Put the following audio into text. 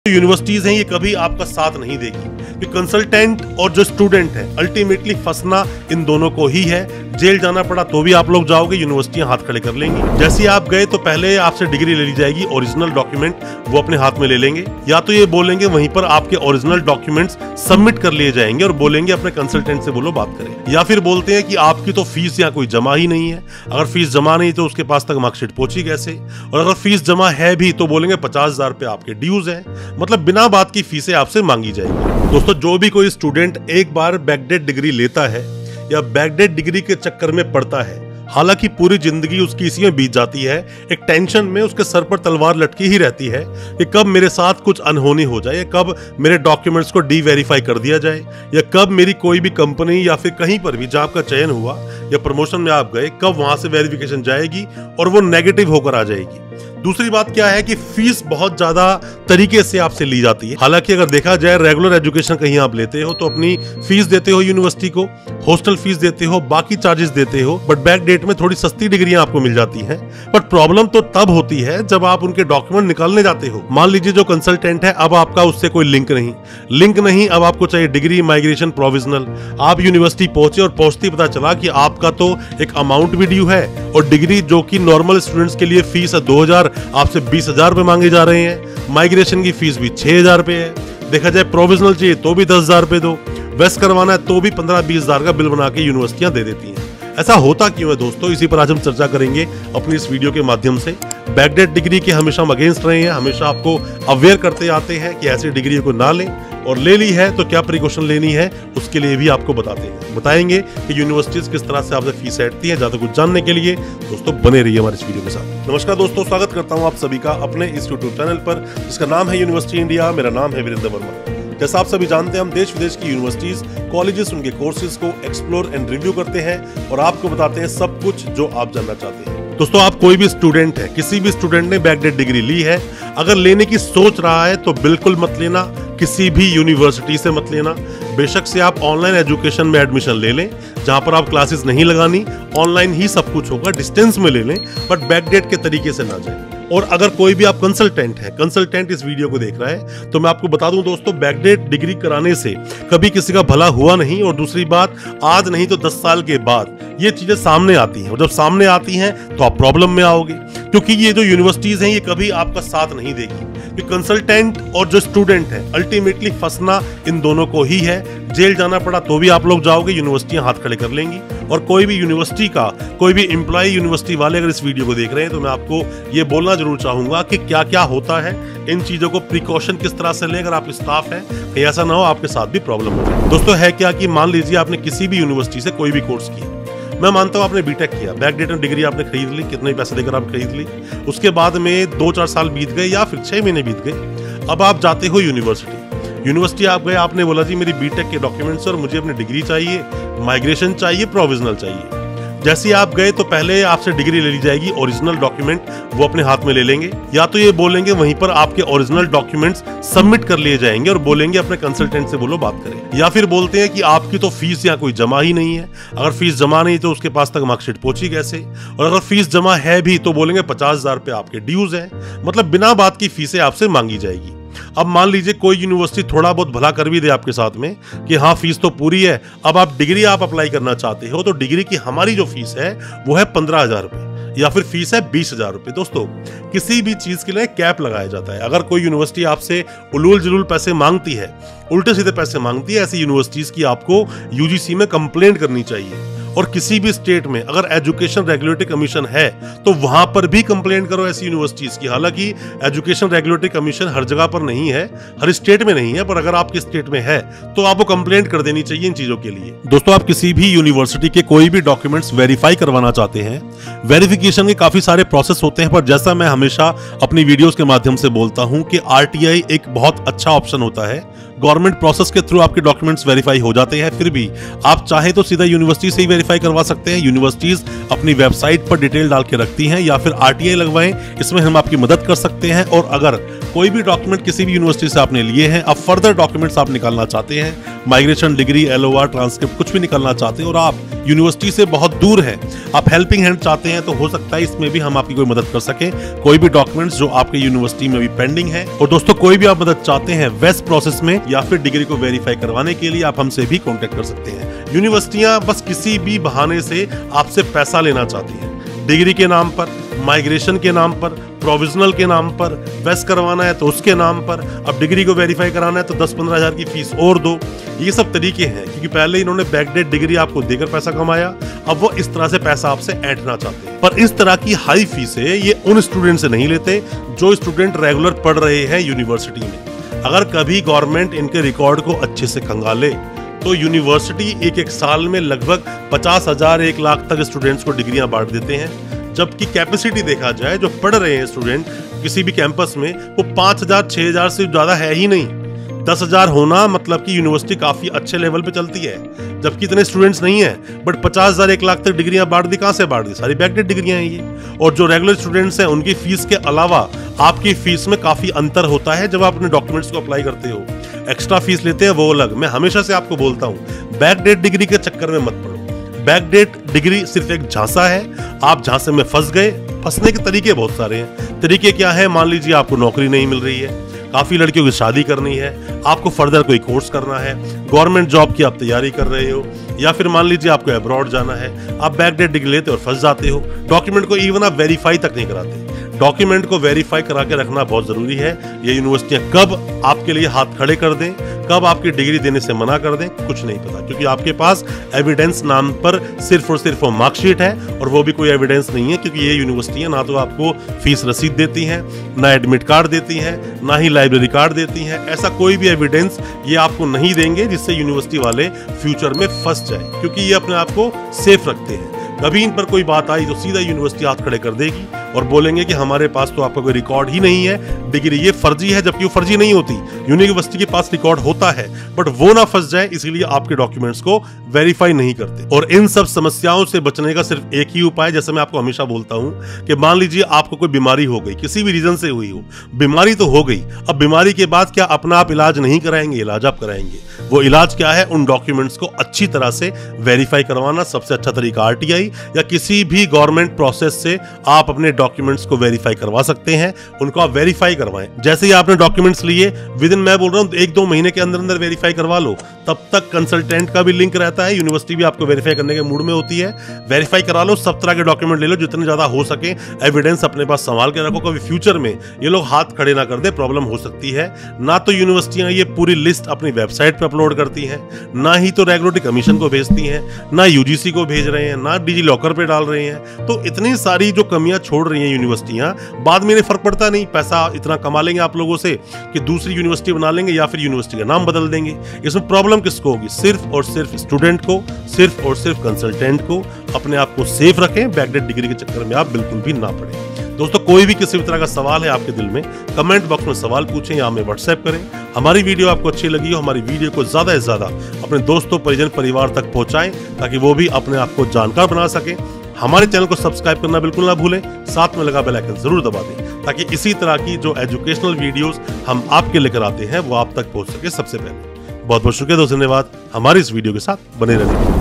Universities हैं ये कभी आपका साथ नहीं देगी कि कंसल्टेंट और जो स्टूडेंट है अल्टीमेटली फंसना इन दोनों को ही है। जेल जाना पड़ा तो भी आप लोग जाओगे, यूनिवर्सिटियां हाथ खड़े कर लेंगी। जैसे आप गए तो पहले आपसे डिग्री ले ली जाएगी, ओरिजिनल डॉक्यूमेंट वो अपने हाथ में ले लेंगे, या तो ये बोलेंगे वहीं पर आपके ओरिजिनल डॉक्यूमेंट्स सबमिट कर लिए जाएंगे और बोलेंगे अपने कंसल्टेंट से बोलो बात करें। या फिर बोलते हैं कि आपकी तो फीस यहाँ कोई जमा ही नहीं है, अगर फीस जमा नहीं तो उसके पास तक मार्कशीट पहुंची कैसे, और अगर फीस जमा है भी तो बोलेंगे 50,000 रुपए आपके ड्यूज है, मतलब बिना बात की फीसें आपसे मांगी जाएगी। दोस्तों, जो भी कोई स्टूडेंट एक बार बैकडेट डिग्री लेता है या बैकडेट डिग्री के चक्कर में पड़ता है, हालांकि पूरी जिंदगी उसकी इसी में बीत जाती है, एक टेंशन में उसके सर पर तलवार लटकी ही रहती है कि कब मेरे साथ कुछ अनहोनी हो जाए, कब मेरे डॉक्यूमेंट्स को डी वेरीफाई कर दिया जाए, या कब मेरी कोई भी कंपनी या फिर कहीं पर भी जॉब का चयन हुआ या प्रमोशन में आप गए, कब वहां से वेरिफिकेशन जाएगी और वो नेगेटिव होकर आ जाएगी। दूसरी बात क्या है कि फीस बहुत ज्यादा तरीके से आपसे ली जाती है। हालांकि अगर देखा जाए रेगुलर एजुकेशन कहीं आप लेते हो तो अपनी फीस देते हो यूनिवर्सिटी को, हॉस्टल फीस देते हो, बाकी चार्जेस देते हो, बट बैक डेट में थोड़ी सस्ती डिग्रियां आपको मिल जाती हैं। बट प्रॉब्लम तो तब होती है जब आप उनके डॉक्यूमेंट निकालने जाते हो। मान लीजिए जो कंसल्टेंट है, अब आपका उससे कोई लिंक नहीं, अब आपको चाहिए डिग्री माइग्रेशन प्रोविजनल। आप यूनिवर्सिटी पहुंचे और पहुंचते पता चला कि आपका तो एक अमाउंट भी ड्यू है और डिग्री जो कि नॉर्मल स्टूडेंट्स के लिए फीस है 2,000, आपसे 20,000 रुपए मांगे जा रहे हैं। माइग्रेशन की फीस भी 6,000 रुपए है। देखा जाए प्रोविजनल चाहिए तो भी 10,000 रुपए दो, वेस्ट करवाना है तो भी 15-20,000 का बिल बना के यूनिवर्सिटियां दे देती हैं। ऐसा होता क्यों है दोस्तों, इसी पर आज हम चर्चा करेंगे अपनी इस वीडियो के माध्यम से। बैकडेट डिग्री के हमेशा हम अगेंस्ट रहे हैं, हमेशा आपको अवेयर करते आते हैं कि ऐसी डिग्री को ना लें, और ले ली है तो क्या प्रिकॉशन लेनी है उसके लिए भी आपको बताएंगे कि यूनिवर्सिटीज किस तरह से आपसे फीस हटती है। ज्यादा कुछ जानने के लिए दोस्तों बने रहिए हमारे इस वीडियो के साथ। नमस्कार दोस्तों, स्वागत करता हूं आप सभी का अपने इस यूट्यूब चैनल पर जिसका नाम है यूनिवर्सिटी इंडिया। मेरा नाम है वीरेंद्र वर्मा। जैसा आप सभी जानते हैं, हम देश विदेश की यूनिवर्सिटीज, कॉलेजेस, उनके कोर्सेज को एक्सप्लोर एंड रिव्यू करते हैं और आपको बताते हैं सब कुछ जो आप जानना चाहते हैं। दोस्तों, आप कोई भी स्टूडेंट है, किसी भी स्टूडेंट ने बैकडेट डिग्री ली है, अगर लेने की सोच रहा है तो बिल्कुल मत लेना, किसी भी यूनिवर्सिटी से मत लेना। बेशक से आप ऑनलाइन एजुकेशन में एडमिशन ले लें, जहां पर आप क्लासेस नहीं लगानी, ऑनलाइन ही सब कुछ होगा, डिस्टेंस में ले लें, बट बैकडेट के तरीके से ना जाए। और अगर कोई भी आप कंसल्टेंट इस वीडियो को देख रहा है तो मैं आपको बता दूं दोस्तों, बैकडेट डिग्री कराने से कभी किसी का भला हुआ नहीं। और दूसरी बात, आज नहीं तो 10 साल के बाद ये चीजें सामने आती हैं, और जब सामने आती हैं तो आप प्रॉब्लम में आओगे, क्योंकि ये जो यूनिवर्सिटीज हैं ये कभी आपका साथ नहीं देगी कि कंसल्टेंट और जो स्टूडेंट है अल्टीमेटली फंसना इन दोनों को ही है। जेल जाना पड़ा तो भी आप लोग जाओगे, यूनिवर्सिटियां हाथ खड़े कर लेंगी। और कोई भी यूनिवर्सिटी का कोई भी एम्प्लॉय, यूनिवर्सिटी वाले अगर इस वीडियो को देख रहे हैं तो मैं आपको ये बोलना जरूर चाहूंगा कि क्या क्या होता है, इन चीजों को प्रिकॉशन किस तरह से लें अगर आप स्टाफ हैं, कहीं ऐसा ना हो आपके साथ भी प्रॉब्लम हो जाए। दोस्तों, है क्या कि मान लीजिए आपने किसी भी यूनिवर्सिटी से कोई भी कोर्स किया, मैं मानता हूं आपने बीटेक किया, बैकडेट में डिग्री आपने खरीद ली, कितने पैसे देकर आप खरीद ली, उसके बाद में 2-4 साल बीत गए या फिर 6 महीने बीत गए, अब आप जाते हो यूनिवर्सिटी आप गए, आपने बोला जी मेरी बीटेक के डॉक्यूमेंट्स और मुझे अपनी डिग्री चाहिए, माइग्रेशन चाहिए, प्रोविजनल चाहिए। जैसे आप गए तो पहले आपसे डिग्री ले ली जाएगी, ओरिजिनल डॉक्यूमेंट वो अपने हाथ में ले लेंगे, या तो ये बोलेंगे वहीं पर आपके ओरिजिनल डॉक्यूमेंट्स सबमिट कर लिए जाएंगे और बोलेंगे अपने कंसल्टेंट से बोलो बात करें। या फिर बोलते हैं कि आपकी तो फीस यहाँ कोई जमा ही नहीं है, अगर फीस जमा नहीं तो उसके पास तक मार्कशीट पहुंची कैसे, और अगर फीस जमा है भी तो बोलेंगे 50,000 रुपए आपके ड्यूज है, मतलब बिना बात की फीसें आपसे मांगी जाएगी। अब मान लीजिए कोई यूनिवर्सिटी थोड़ा बहुत भला कर भी दे आपके साथ में कि हाँ फीस तो पूरी है, अब आप डिग्री अप्लाई करना चाहते हो तो डिग्री की हमारी जो फीस है वो है 15,000 रुपए, या फिर फीस है 20,000 रुपए। दोस्तों, किसी भी चीज के लिए कैप लगाया जाता है। अगर कोई यूनिवर्सिटी आपसे उलूल जुलूल पैसे मांगती है, उल्टे सीधे पैसे मांगती है, ऐसी यूनिवर्सिटीज की आपको यूजीसी में कंप्लेंट करनी चाहिए। और किसी भी स्टेट में अगर एजुकेशन रेगुलेटरी कमीशन है तो वहां पर भी कंप्लेंट करो ऐसी यूनिवर्सिटीज की। हालांकि एजुकेशन रेगुलेटरी कमीशन हर जगह पर नहीं है, हर स्टेट में नहीं है, पर अगर आपके स्टेट में है तो आपको कंप्लेंट कर देनी चाहिए इन चीजों के लिए। दोस्तों, आप किसी भी यूनिवर्सिटी के कोई भी डॉक्यूमेंट्स वेरीफाई करवाना चाहते हैं, वेरिफिकेशन के काफी सारे प्रोसेस होते हैं, पर जैसा मैं हमेशा अपनी वीडियोस के माध्यम से बोलता हूं कि आरटीआई एक बहुत अच्छा ऑप्शन होता है। गवर्नमेंट प्रोसेस के थ्रू आपके डॉक्यूमेंट्स वेरीफाई हो जाते हैं, फिर भी आप चाहे तो सीधा यूनिवर्सिटी से ही वेरीफाई करवा सकते हैं। यूनिवर्सिटीज अपनी वेबसाइट पर डिटेल डाल के रखती हैं, या फिर आरटीआई लगवाएं, इसमें हम आपकी मदद कर सकते हैं। और अगर कोई भी डॉक्यूमेंट किसी भी यूनिवर्सिटी से आपने लिए हैं, अब फर्दर डॉक्यूमेंट्स आप निकालना चाहते हैं, माइग्रेशन, डिग्री, एलओआर, ट्रांसक्रिप्ट कुछ भी निकालना चाहते हैं और आप यूनिवर्सिटी से बहुत दूर है, आप हेल्पिंग हैंड चाहते हैं, तो हो सकता है इसमें भी हम आपकी कोई मदद कर सकें। कोई भी डॉक्यूमेंट्स जो आपके यूनिवर्सिटी में भी पेंडिंग है, और दोस्तों कोई भी आप मदद चाहते हैं वेस्ट प्रोसेस में या फिर डिग्री को वेरीफाई करवाने के लिए, आप हमसे भी कॉन्टेक्ट कर सकते हैं। यूनिवर्सिटियां बस किसी भी बहाने से आपसे पैसा लेना चाहती हैं, डिग्री के नाम पर, माइग्रेशन के नाम पर, प्रोविजनल के नाम पर, वेस्ट करवाना है तो उसके नाम पर, अब डिग्री को वेरीफाई कराना है तो 10-15 हज़ार की फीस और दो। ये सब तरीके हैं, क्योंकि पहले इन्होंने बैकडेट डिग्री आपको देकर पैसा कमाया, अब वो इस तरह से पैसा आपसे ऐंठना चाहते हैं। पर इस तरह की हाई फीसें ये उन स्टूडेंट से नहीं लेते जो स्टूडेंट रेगुलर पढ़ रहे हैं यूनिवर्सिटी में। अगर कभी गवर्नमेंट इनके रिकॉर्ड को अच्छे से खंगाले तो यूनिवर्सिटी एक साल में लगभग 50,000 1 लाख तक स्टूडेंट्स को डिग्रियां बांट देते हैं, जबकि कैपेसिटी देखा जाए जो पढ़ रहे हैं स्टूडेंट किसी भी कैंपस में, वो 5,000 6,000 से ज्यादा है ही नहीं। 10,000 होना मतलब कि यूनिवर्सिटी काफी अच्छे लेवल पे चलती है, जबकि इतने स्टूडेंट्स नहीं है। बट 50,000 1 लाख तक डिग्रियां बांट दी, कहां से बांट दी? सारी बैकडेट डिग्रियां हैं ये। और जो रेगुलर स्टूडेंट्स हैं उनकी फीस के अलावा आपकी फीस में काफी अंतर होता है जब आप अपने डॉक्यूमेंट्स को अप्लाई करते हो। एक्स्ट्रा फीस लेते हैं वो अलग। मैं हमेशा से आपको बोलता हूं, बैकडेट डिग्री के चक्कर में मत पड़ो। बैकडेट डिग्री सिर्फ एक झांसा है, आप झांसे में फंस गए। फंसने के तरीके बहुत सारे हैं। तरीके क्या है? मान लीजिए आपको नौकरी नहीं मिल रही है, काफी लड़कियों की शादी करनी है, आपको फर्दर कोई कोर्स करना है, गवर्नमेंट जॉब की आप तैयारी कर रहे हो, या फिर मान लीजिए आपको अब्रॉड जाना है, आप बैकडेट डिग्री लेते और फंस जाते हो। डॉक्यूमेंट को इवन आप वेरीफाई तक नहीं कराते। डॉक्यूमेंट को वेरीफाई करा के रखना बहुत जरूरी है। ये यूनिवर्सिटियां कब आपके लिए हाथ खड़े कर दें, कब आपकी डिग्री देने से मना कर दें, कुछ नहीं पता, क्योंकि आपके पास एविडेंस नाम पर सिर्फ और सिर्फ मार्कशीट है, और वो भी कोई एविडेंस नहीं है, क्योंकि ये यूनिवर्सिटियां ना तो आपको फीस रसीद देती हैं, ना एडमिट कार्ड देती हैं, ना ही लाइब्रेरी कार्ड देती हैं। ऐसा कोई भी एविडेंस ये आपको नहीं देंगे जिससे यूनिवर्सिटी वाले फ्यूचर में फंस जाए, क्योंकि ये अपने आप को सेफ रखते हैं। कभी इन पर कोई बात आई तो सीधा यूनिवर्सिटी हाथ खड़े कर देगी और बोलेंगे कि हमारे पास तो आपका कोई रिकॉर्ड ही नहीं है, डिग्री ये फर्जी है, जबकि वो फर्जी नहीं होती। यूनिवर्सिटी के पास रिकॉर्ड होता है, बट वो ना फंस जाए इसलिए आपके डॉक्यूमेंट्स को वेरीफाई नहीं करते। और इन सब समस्याओं से बचने का सिर्फ एक ही उपाय, जैसे मैं आपको हमेशा बोलता हूं कि मान लीजिए आपको कोई बीमारी हो गई, किसी भी रीजन से हुई हो, बीमारी तो हो गई, अब बीमारी के बाद क्या अपना आप इलाज नहीं कराएंगे? इलाज आप कराएंगे। वो इलाज क्या है? उन डॉक्यूमेंट्स को अच्छी तरह से वेरीफाई करवाना। सबसे अच्छा तरीका RTI या किसी भी गवर्नमेंट प्रोसेस से आप अपने डॉक्यूमेंट्स को वेरीफाई करवा सकते हैं। उनको आप वेरीफाई करवाएं। जैसे ही आपने डॉक्यूमेंट्स लिए, विद इन, मैं बोल रहा हूं 1-2 महीने के अंदर अंदर वेरीफाई करवा लो। तब तक कंसल्टेंट का भी लिंक रहता है, यूनिवर्सिटी भी आपको वेरीफाई करने के मूड में होती है। वेरीफाई करा लो, सब तरह के डॉक्यूमेंट ले लो, जितने ज्यादा हो सके एविडेंस अपने पास संभाल के रखो। कभी फ्यूचर में ये लोग हाथ खड़े ना कर दे, प्रॉब्लम हो सकती है। ना तो यूनिवर्सिटियां ये पूरी लिस्ट अपनी वेबसाइट पर अपलोड करती हैं, ना ही तो रेगुलेटरी कमीशन को भेजती हैं, ना UGC को भेज रहे हैं, ना डिजी लॉकर पे डाल रहे हैं। तो इतनी सारी जो कमियां छोड़ रही हैं यूनिवर्सिटियां, बाद में इन्हें फर्क पड़ता नहीं। पैसा इतना कमा लेंगे आप लोगों से कि दूसरी यूनिवर्सिटी बना लेंगे या फिर यूनिवर्सिटी का नाम बदल देंगे। इसमें प्रॉब्लम किसको होगी? सिर्फ और सिर्फ स्टूडेंट को, सिर्फ और सिर्फ कंसल्टेंट को। अपने आप को सेफ रखें, बैकडेट डिग्री के चक्कर में आप बिल्कुल भी ना पड़े। दोस्तों, कोई भी किसी भी तरह का सवाल है आपके दिल में, कमेंट बॉक्स में सवाल पूछें या हमें व्हाट्सएप करें। हमारी वीडियो आपको अच्छी लगी हो, हमारी वीडियो को ज्यादा से ज्यादा अपने दोस्तों, परिजन, परिवार तक पहुंचाएं, ताकि वो भी अपने आप को जानकार बना सकें। हमारे चैनल को सब्सक्राइब करना बिल्कुल ना भूलें, साथ में लगा बेल आइकन जरूर दबा दें, ताकि इसी तरह की जो एजुकेशनल वीडियोस हम आपके लेकर आते हैं वो आप तक पहुंच सके सबसे पहले। बहुत बहुत शुक्रिया दोस्तों, धन्यवाद हमारी इस वीडियो के साथ बने रहने के लिए।